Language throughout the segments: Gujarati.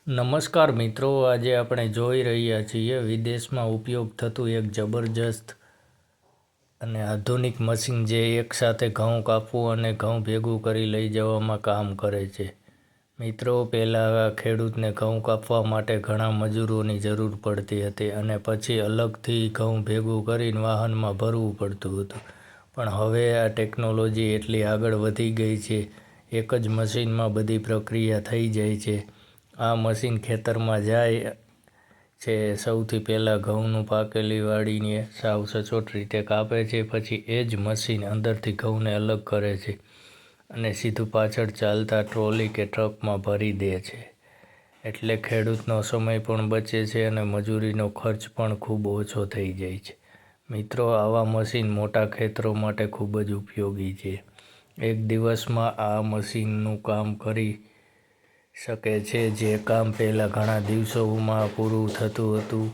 નમસ્કાર મિત્રો, આજે આપણે જોઈ રહ્યા છીએ વિદેશમાં ઉપયોગ થતું એક જબરજસ્ત અને આધુનિક મશીન જે એકસાથે ઘઉં કાપવું અને ઘઉં ભેગું કરી લઈ જવામાં કામ કરે છે. મિત્રો, પહેલાં ખેડૂતને ઘઉં કાપવા માટે ઘણા મજૂરોની જરૂર પડતી હતી અને પછી અલગથી ઘઉં ભેગું કરીને વાહનમાં ભરવું પડતું હતું. પણ હવે આ ટેકનોલોજી એટલી આગળ વધી ગઈ છે, એક જ મશીનમાં બધી પ્રક્રિયા થઈ જાય છે. આ મશીન ખેતરમાં જાય છે, સૌથી પહેલાં ઘઉંનું પાકેલી વાળીને સાવ સચોટ રીતે કાપે છે. પછી એ જ મશીન અંદરથી ઘઉંને અલગ કરે છે અને સીધું પાછળ ચાલતા ટ્રોલી કે ટ્રકમાં ભરી દે છે. એટલે ખેડૂતનો સમય પણ બચે છે અને મજૂરીનો ખર્ચ પણ ખૂબ ઓછો થઈ જાય છે. મિત્રો, આવા મશીન મોટા ખેતરો માટે ખૂબ જ ઉપયોગી છે. એક દિવસમાં આ મશીનનું કામ કરી શકે છે, જે કામ પહેલાં ઘણા દિવસોમાં પૂરું થતું હતું.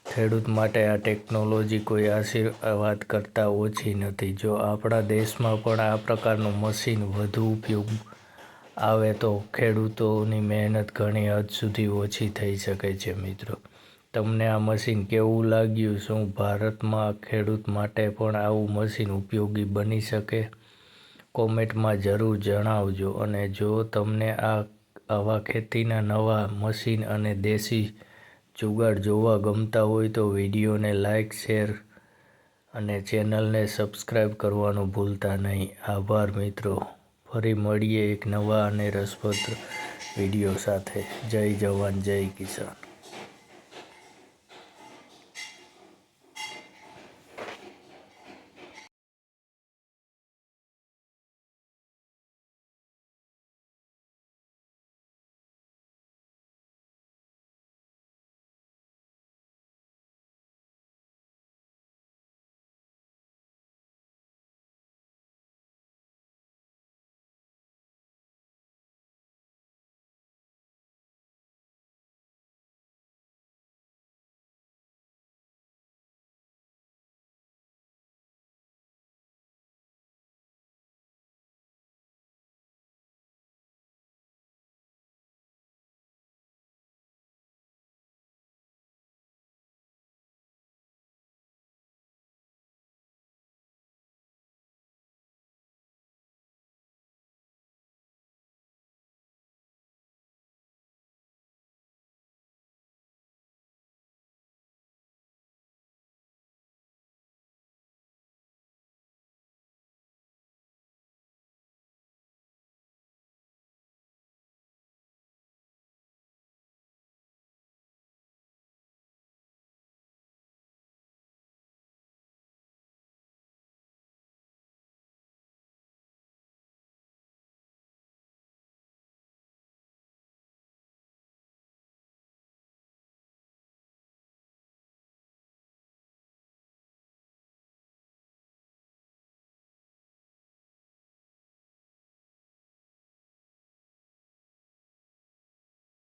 ખેડૂત માટે આ ટેકનોલોજી કોઈ આશીર્વાદ કરતાં ઓછી નથી. જો આપણા દેશમાં પણ આ પ્રકારનું મશીન વધુ ઉપયોગ આવે તો ખેડૂતોની મહેનત ઘણી હદ સુધી ઓછી થઈ શકે છે. મિત્રો, તમને આ મશીન કેવું લાગ્યું? શું ભારતમાં ખેડૂત માટે પણ આવું મશીન ઉપયોગી બની શકે? કોમેન્ટમાં જરૂર જણાવજો. અને જો તમને આવા ખેતીના નવા મશીન અને દેશી જુગાડ જોવા ગમતા હોય તો વિડીયોને લાઇક, શેર અને ચેનલને સબસ્ક્રાઈબ કરવાનું ભૂલતા નહીં. આભાર મિત્રો, ફરી મળીએ એક નવા અને રસપ્રદ વિડીયો સાથે. જય જવાન, જય કિસાન.